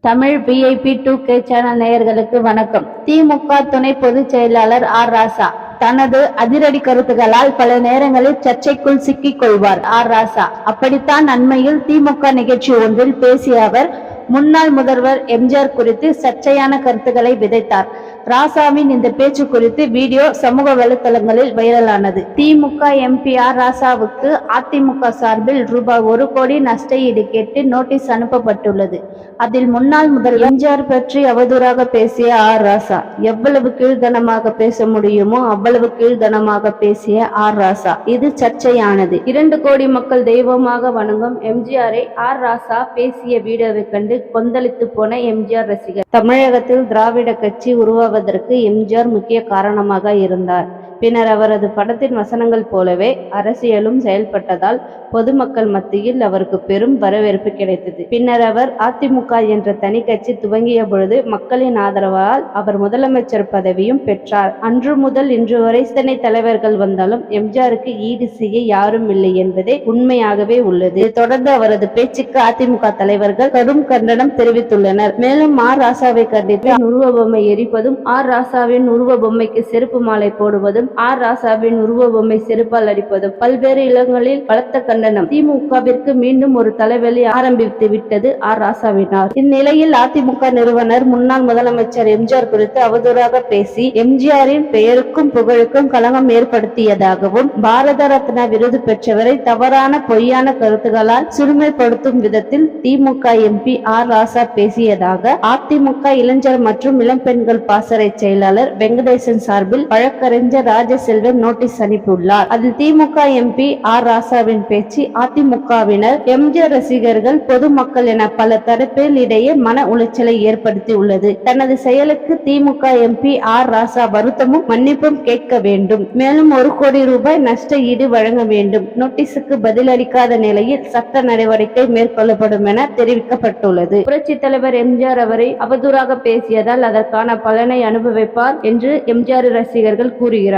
Tamil VIP 2K channel நேயர்களுக்கு வணக்கம். திமுக துணை பொதுச் செயலாளர் ஆர். ராசா தனது அதிரடி கருத்துகளால் பல நேரங்களில் சர்ச்சைக்குள் சிக்கிக் கொள்வார் ஆர். ராசா. அப்படித்தான் அண்மையில் திமுக நிகழ்ச்சி ஒன்றில் பேசிய அவர் முன்னாள் முதல்வர் எம்ஜிஆர் குறித்து சர்ச்சையான கருத்துக்களை விதைத்தார். ராசாவின் இந்த பேச்சு குறித்து வீடியோ சமூக வலைதளங்களில் வைரலானது. திமுக MP ஆர். ராசாவுக்கு அதிமுக சார்பில் ரூபாய் 1 கோடி நஷ்ட ஈடு கேட்டு நோட்டீஸ் அனுப்பப்பட்டுள்ளது. அதில் முன்னாள் முதல்வர் எம்ஜிஆர் பற்றி அவதூறாக பேசிய ஆர். ராசா எவ்வளவு கீழ்த்தனமாக பேச முடியுமோ அவ்வளவு கீழ்த்தனமாக பேசிய ஆர். ராசா இது சர்ச்சையானது. 2 கோடி மக்கள் தெய்வமாக வணங்கும் எம்ஜிஆரை ஆர். ராசா பேசிய வீடியோவை கண்டு கொந்தளித்து போன எம்ஜிஆர் ரசிகர். தமிழகத்தில் திராவிட கட்சி உருவாவதற்கு எம்ஜிஆர் முக்கிய காரணமாக இருந்தார். பின்னர் அவரது படத்தின் வசனங்கள் போலவே அரசியலும் செயல்பட்டதால் பொதுமக்கள் மத்தியில் அவருக்கு பெரும் வரவேற்பு கிடைத்தது. பின்னர் அவர் அதிமுக என்ற தனி கட்சி துவங்கிய பொழுது மக்களின் ஆதரவால் அவர் முதலமைச்சர் பதவியும் பெற்றார். அன்று முதல் இன்று வரை எத்தனை தலைவர்கள் வந்தாலும் எம்ஜிஆருக்கு ஈடு செய்ய யாரும் இல்லை என்பதே உண்மையாகவே உள்ளது. இதைத் தொடர்ந்து அவரது பேச்சுக்கு அதிமுக தலைவர்கள் கடும் கண்டனம் தெரிவித்துள்ளனர். மேலும் ஆர். ராசாவை கண்டித்து உருவ பொம்மை எரிப்பதும், ஆர். ராசாவின் உருவ பொம்மைக்கு செருப்பு மாலை போடுவதும், ஆர். ராசாவின் உருவ பொம்மை செருப்பால் அடிப்பதும் பல்வேறு இடங்களில் பலத்த கண்டனம். திமுகவிற்கு மீண்டும் ஒரு தலைவலி ஆரம்பித்து விட்டது ஆர். ராசாவினார். இந்நிலையில் அதிமுக நிறுவனர் முன்னாள் முதலமைச்சர் எம்ஜிஆர் குறித்து அவதூறாக பேசி எம்ஜிஆரின் பெயருக்கும் புகழுக்கும் களங்கம் ஏற்படுத்தியதாகவும், பாரத ரத்னா விருது பெற்றவரை தவறான பொய்யான கருத்துகளால் சிறுமைப்படுத்தும் விதத்தில் திமுக MP ஆர். ராசா பேசியதாக அதிமுக இளைஞர் மற்றும் இளம்பெண்கள் பாசறை செயலாளர் வெங்கடேசன் சார்பில் வழக்கறிஞர் ராஜசெல்வன் நோட்டீஸ் அனுப்பியுள்ளார். அதில் திமுக MP ஆர். ராசாவின் பேச்சு அதிமுகவினர், எம்ஜிஆர் ரசிகர்கள், பொதுமக்கள் என பல தரப்பில் இடையே மன உளைச்சலை ஏற்படுத்தி உள்ளது. தனது செயலுக்கு திமுக MP ஆர். ராசா வருத்தமும் மன்னிப்பும் கேட்க வேண்டும். மேலும் 1 கோடி ரூபாய் நஷ்ட ஈடு வழங்க வேண்டும். நோட்டீஸுக்கு பதிலளிக்காத நிலையில் சட்ட நடவடிக்கை மேற்கொள்ளப்படும் என தெரிவிக்கப்பட்டுள்ளது. புரட்சி தலைவர் எம்ஜிஆர் அவரை அவதூறாக பேசியதால் அதற்கான பலனை அனுபவிப்பார் என்று எம்ஜிஆர் ரசிகர்கள் கூறுகிறார்கள்.